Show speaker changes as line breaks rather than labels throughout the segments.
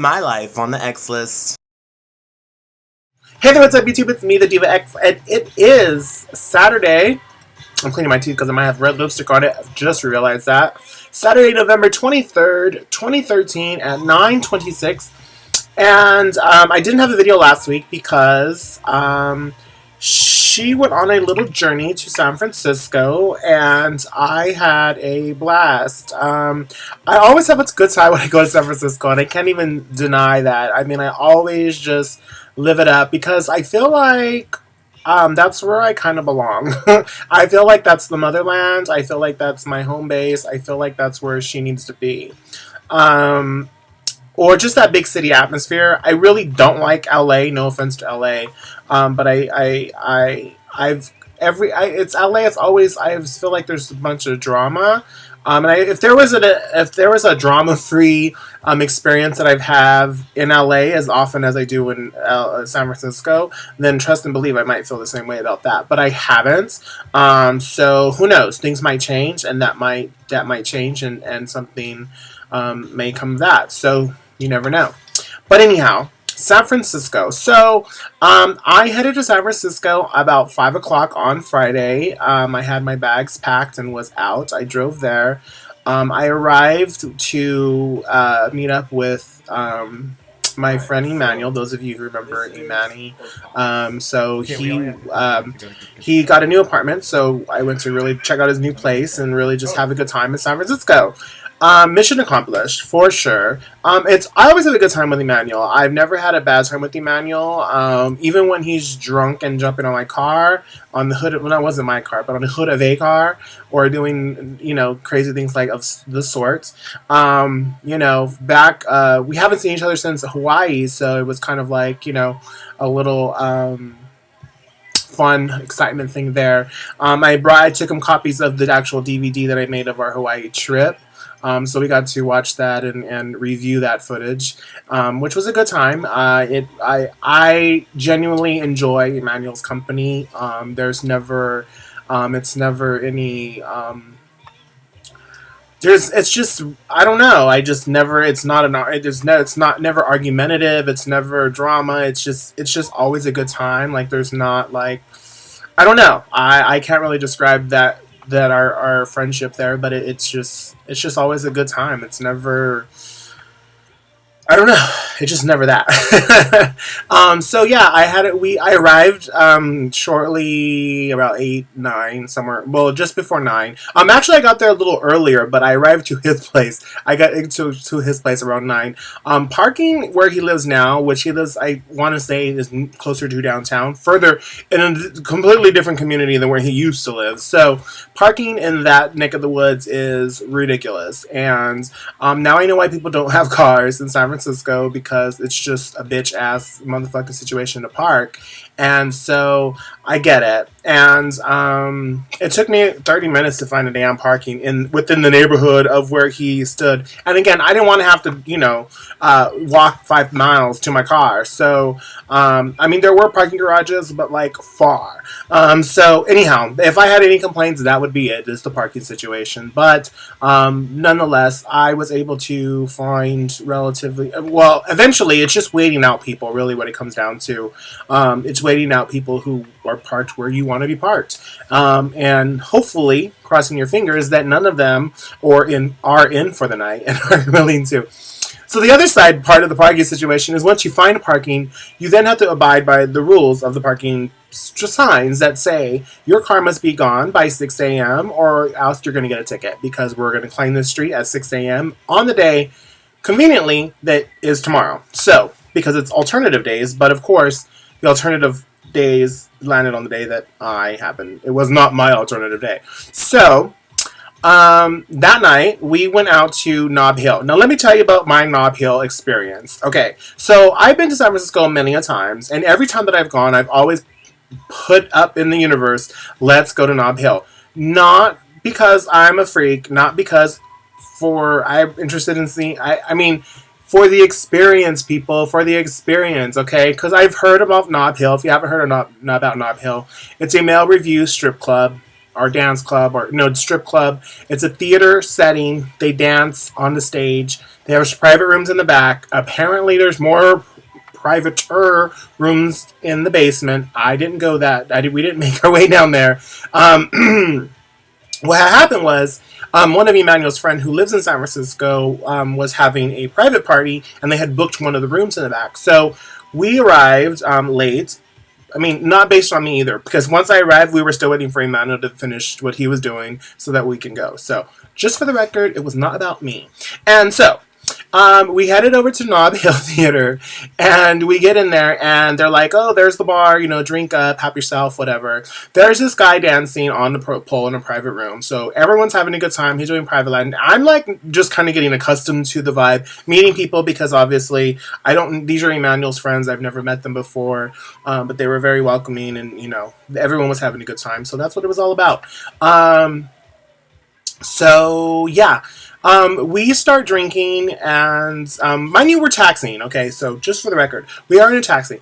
My life on the X list.
Hey there, what's up, YouTube? It's me, the Diva X, and it is Saturday. I'm cleaning my teeth because I might have red lipstick on it. I've just realized that. Saturday, November 23rd, 2013 at 9:26. And I didn't have a video last week because she went on a little journey to San Francisco, and I had a blast. I always have a good time when I go to San Francisco, and I can't even deny that. I mean, I always just live it up because I feel like that's where I kind of belong. I feel like that's the motherland. I feel like that's my home base. I feel like that's where she needs to be. Um, or just that big city atmosphere. I really don't like LA. No offense to LA, but it's LA. It's always I just feel like there's a bunch of drama. If there was a drama free experience that I've have in LA as often as I do in San Francisco, then trust and believe I might feel the same way about that. But I haven't. So who knows? Things might change, and that might change, and something may come of that. So you never know. But anyhow, San Francisco. So I headed to San Francisco about 5 o'clock on Friday. I had my bags packed and was out. I drove there. I arrived to meet up with my friend Emmanuel. Those of you who remember Imani. So he got a new apartment. So I went to really check out his new place and really just have a good time in San Francisco. Mission accomplished for sure. I always have a good time with Emmanuel. I've never had a bad time with Emmanuel. Even when he's drunk and jumping on my car, on the hood. Well, that wasn't my car, but on the hood of a car, or doing crazy things like of the sort. Back we haven't seen each other since Hawaii, so it was kind of like a little. Fun excitement thing there. I took him copies of the actual DVD that I made of our Hawaii trip. So we got to watch that and review that footage, which was a good time. I genuinely enjoy Emmanuel's company. It's never any. It's just I don't know. I just never. It's not never argumentative. It's never drama. It's just always a good time. Like there's not like I don't know. I can't really describe that our friendship there, but it's just always a good time. It's never I don't know. It's just never that. So yeah, I arrived shortly about 8, 9 somewhere. Well, just before 9. Actually, I got there a little earlier, but I arrived to his place. I got into to his place around 9. Parking where he lives now, which he lives, I want to say, is closer to downtown, further in a completely different community than where he used to live. So parking in that neck of the woods is ridiculous, and now I know why people don't have cars in San Francisco, because it's just a bitch ass motherfucking situation to park. And so I get it. And it took me 30 minutes to find a damn parking within the neighborhood of where he stood. And again, I didn't want to have to, walk 5 miles to my car. So, there were parking garages, but like far. So anyhow, if I had any complaints, that would be it, is the parking situation. But nonetheless, I was able to find relatively, well, eventually it's just waiting out people, really what it comes down to. It's waiting out people who are parked where you want to be parked, and hopefully crossing your fingers that none of them are in for the night and are willing to. So the other side part of the parking situation is once you find a parking, you then have to abide by the rules of the parking signs that say your car must be gone by 6 a.m. or else you're going to get a ticket, because we're going to clean the street at 6 a.m. on the day, conveniently, that is tomorrow. So, because it's alternative days, but of course, the alternative days landed on the day that I happened. It was not my alternative day. So, that night, we went out to Nob Hill. Now, let me tell you about my Nob Hill experience. Okay, so I've been to San Francisco many a times, and every time that I've gone, I've always put up in the universe, let's go to Nob Hill. Not because I'm a freak, not because I'm interested in seeing, for the experience, people, for the experience, okay? Because I've heard about Nob Hill. If you haven't heard about Nob Hill, it's a male review strip club. or dance club or no strip club. It's a theater setting. They dance on the stage. They have private rooms in the back. Apparently, there's more privater rooms in the basement. I didn't go that. We didn't make our way down there. What happened was one of Emmanuel's friend who lives in San Francisco was having a private party, and they had booked one of the rooms in the back. So we arrived late. I mean, not based on me either, because once I arrived, we were still waiting for Emmanuel to finish what he was doing so that we can go. So just for the record, it was not about me. And so we headed over to Nob Hill Theater, and we get in there, and they're like, oh, there's the bar, drink up, help yourself, whatever. There's this guy dancing on the pole in a private room, so everyone's having a good time. He's doing private Latin. I'm like just kind of getting accustomed to the vibe, meeting people, because obviously these are Emmanuel's friends. I've never met them before, but they were very welcoming, and everyone was having a good time, so that's what it was all about. So yeah. We start drinking, and mind you, we're taxiing. Okay, so just for the record, we are in a taxi.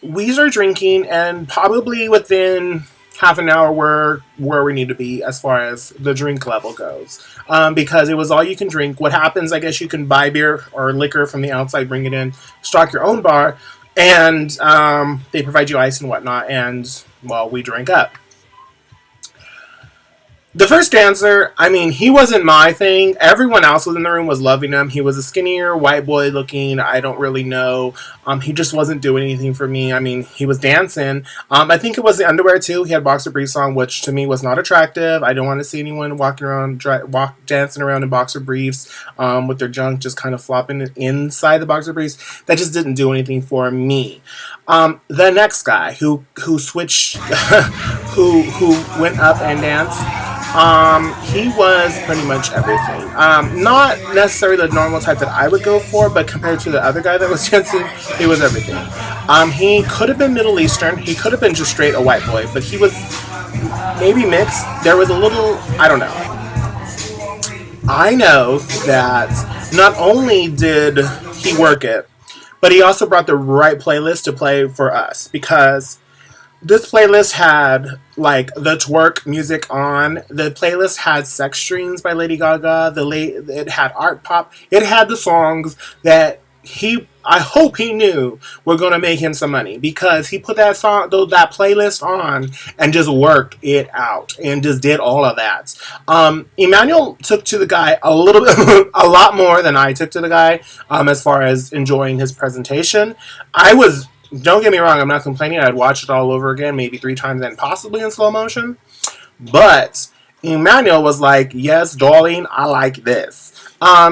We start drinking, and probably within half an hour, we're where we need to be as far as the drink level goes. Because it was all you can drink. What happens, I guess you can buy beer or liquor from the outside, bring it in, stock your own bar, and they provide you ice and whatnot, and, well, we drink up. The first dancer, I mean, he wasn't my thing. Everyone else in the room was loving him. He was a skinnier, white boy looking. I don't really know. He just wasn't doing anything for me. I mean, he was dancing. I think it was the underwear, too. He had boxer briefs on, which to me was not attractive. I don't want to see anyone walking around, dancing around in boxer briefs with their junk just kind of flopping inside the boxer briefs. That just didn't do anything for me. The next guy who switched, who went up and danced, he was pretty much everything. Not necessarily the normal type that I would go for, but compared to the other guy that was dancing, he was everything. He could have been Middle Eastern, he could have been just straight a white boy, but he was maybe mixed. There was a little, I don't know. I know that not only did he work it, but he also brought the right playlist to play for us, because this playlist had, like, the twerk music on. The playlist had Sex Dreams by Lady Gaga. It had art pop. It had the songs that I hope he knew were going to make him some money, because he put that playlist on and just worked it out and just did all of that. Emmanuel took to the guy a little bit, a lot more than I took to the guy, as far as enjoying his presentation. Don't get me wrong, I'm not complaining. I'd watch it all over again, maybe 3 times and possibly in slow motion. But Emmanuel was like, yes, darling, I like this.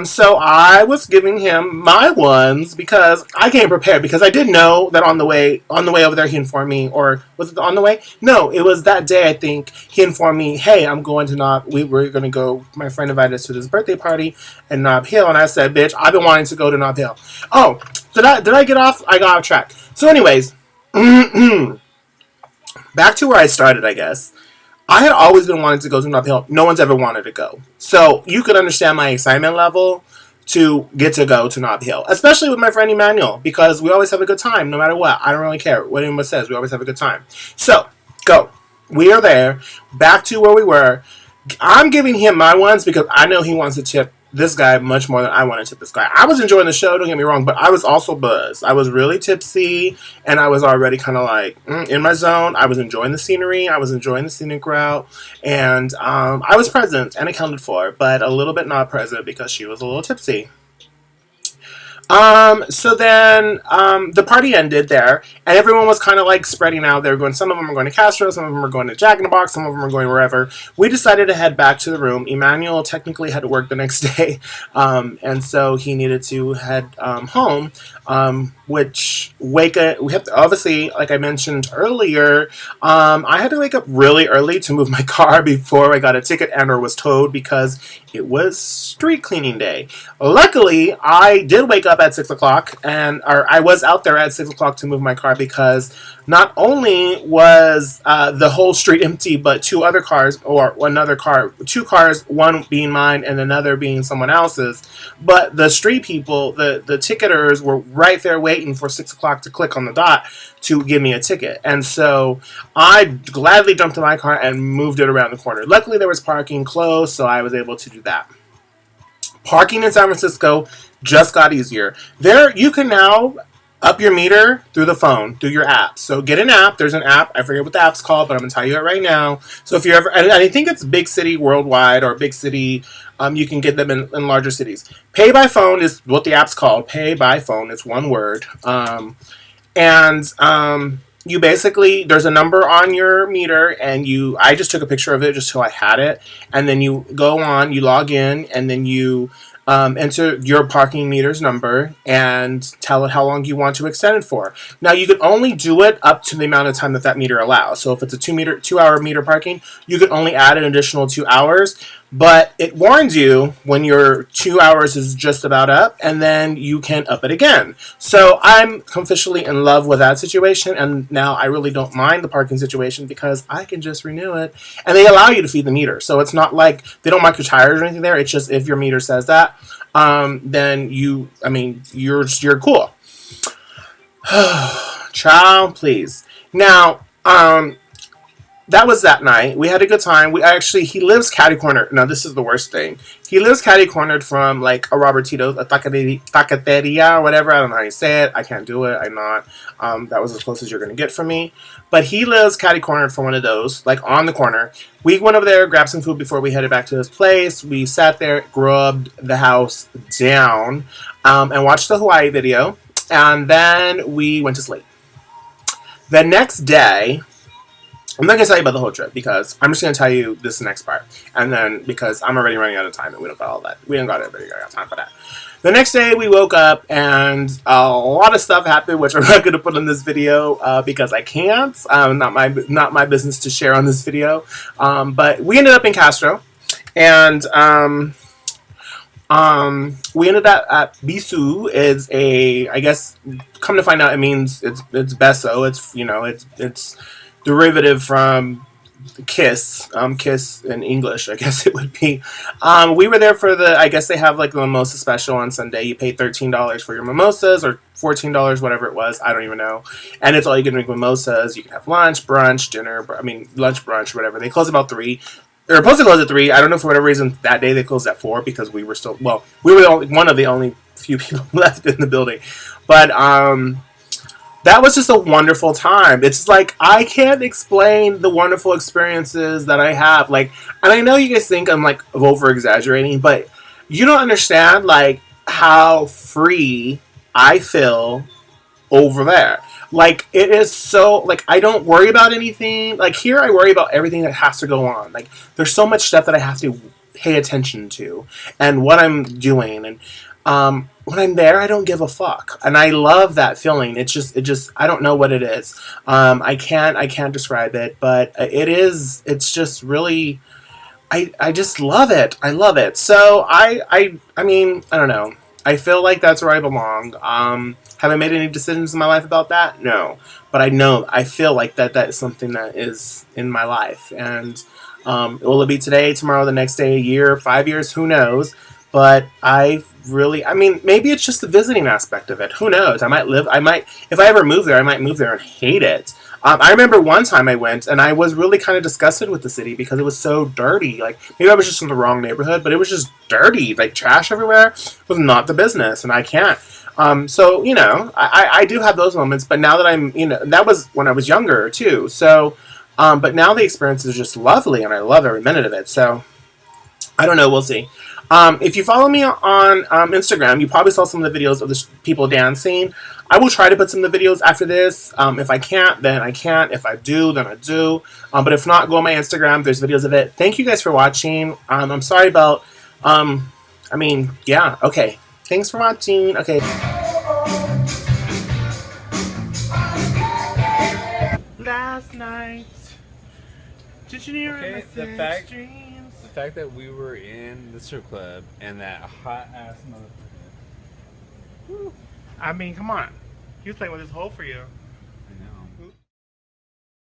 So I was giving him my ones because I came prepared, because I did know that on the way over there he informed me, or was it on the way? No, it was that day, I think, he informed me, hey, I'm going to we were going to go, my friend invited us to this birthday party in Nob Hill, and I said, bitch, I've been wanting to go to Nob Hill. Oh, did I get off? I got off track. So anyways, back to where I started, I guess. I had always been wanting to go to Nob Hill. No one's ever wanted to go. So you could understand my excitement level to get to go to Nob Hill, especially with my friend Emmanuel, because we always have a good time no matter what. I don't really care what anyone says. We always have a good time. So, go. We are there. Back to where we were. I'm giving him my ones because I know he wants to tip this guy much more than I want to tip this guy. I was enjoying the show, don't get me wrong, but I was also buzzed. I was really tipsy, and I was already kind of like in my zone. I was enjoying the scenery. I was enjoying the scenic route, and I was present and accounted for, but a little bit not present because she was a little tipsy. So then, the party ended there, and everyone was kind of like spreading out. They were going, some of them are going to Castro, some of them are going to Jack in the Box, some of them are going wherever. We decided to head back to the room. Emmanuel technically had to work the next day, and so he needed to head, home, we have to, obviously, like I mentioned earlier, I had to wake up really early to move my car before I got a ticket and or was towed because it was street cleaning day. Luckily, I did wake up up at 6 o'clock, or I was out there at 6 o'clock to move my car because not only was the whole street empty, but two cars, one being mine and another being someone else's. But the street people, the ticketers, were right there waiting for 6 o'clock to click on the dot to give me a ticket. And so I gladly jumped in my car and moved it around the corner. Luckily, there was parking close, so I was able to do that. Parking in San Francisco just got easier. There, you can now up your meter through the phone, through your app. So get an app. There's an app. I forget what the app's called, but I'm going to tell you it right now. So if you're ever, and I think it's big city worldwide or big city, you can get them in larger cities. Pay by phone is what the app's called. Pay by phone. It's one word. You basically, there's a number on your meter, and I just took a picture of it just so I had it, and then you go on, you log in, and then you enter your parking meter's number and tell it how long you want to extend it for. Now, you can only do it up to the amount of time that meter allows. So if it's a 2 hour meter parking, you can only add an additional 2 hours, but it warns you when your 2 hours is just about up, and then you can up it again. So I'm officially in love with that situation, and now I really don't mind the parking situation because I can just renew it, and they allow you to feed the meter. So it's not like they don't mark your tires or anything there. It's just if your meter says that, then you're cool. Child, please. Now, that was that night. We had a good time. He lives catty-cornered. Now, this is the worst thing. He lives catty-cornered from, like, a Robertito's, a taqueteria, or whatever. I don't know how you say it. I can't do it. I'm not. That was as close as you're going to get from me. But he lives catty-cornered from one of those, like, on the corner. We went over there, grabbed some food before we headed back to his place. We sat there, grubbed the house down, and watched the Hawaii video. And then we went to sleep. The next day, I'm not going to tell you about the whole trip because I'm just going to tell you this next part. And then, because I'm already running out of time and we don't got all that. We don't got time for that. The next day we woke up and a lot of stuff happened, which I'm not going to put in this video because I can't. Not my business to share on this video. But we ended up in Castro. And we ended up at Bisou. Is I guess, come to find out, it means it's Beso. It's derivative from kiss in English, I guess it would be. We were there for I guess they have like the mimosa special on Sunday. You pay $13 for your mimosas, or $14, whatever it was, I don't even know. And it's all you can drink mimosas. You can have lunch, brunch, dinner, lunch, brunch, whatever. They close about 3. They're supposed to close at 3. I don't know, for whatever reason that day they closed at 4 because we were one of the only few people left in the building. But that was just a wonderful time. It's like, I can't explain the wonderful experiences that I have. Like, and I know you guys think I'm like over exaggerating, but you don't understand like how free I feel over there. Like, it is so, like, I don't worry about anything. Like, here I worry about everything that has to go on. Like, there's so much stuff that I have to pay attention to and what I'm doing. And when I'm there, I don't give a fuck. And I love that feeling. It's just, I don't know what it is. I can't describe it, but it's just really, I just love it. I love it. So I mean, I don't know. I feel like that's where I belong. Have I made any decisions in my life about that? No. But I feel like that is something that is in my life. And will it be today, tomorrow, the next day, a year, 5 years? Who knows? But maybe it's just the visiting aspect of it. Who knows? If I ever move there, I might move there and hate it. I remember one time I went, and I was really kind of disgusted with the city because it was so dirty. Like, maybe I was just in the wrong neighborhood, but it was just dirty. Like, trash everywhere was not the business, and I can't. So, I do have those moments, but now that that was when I was younger, too. So, but now the experience is just lovely, and I love every minute of it. So, I don't know. We'll see. If you follow me on Instagram, you probably saw some of the videos of the people dancing. I will try to put some of the videos after this. If I can't, then I can't. If I do, then I do. But if not, go on my Instagram. There's videos of it. Thank you guys for watching. I'm sorry about... yeah. Okay. Thanks for watching. Okay. Last night... Did you hear
the fact that we were in the strip club and that hot ass motherfucker
I mean, come on. He was playing with his hole for you.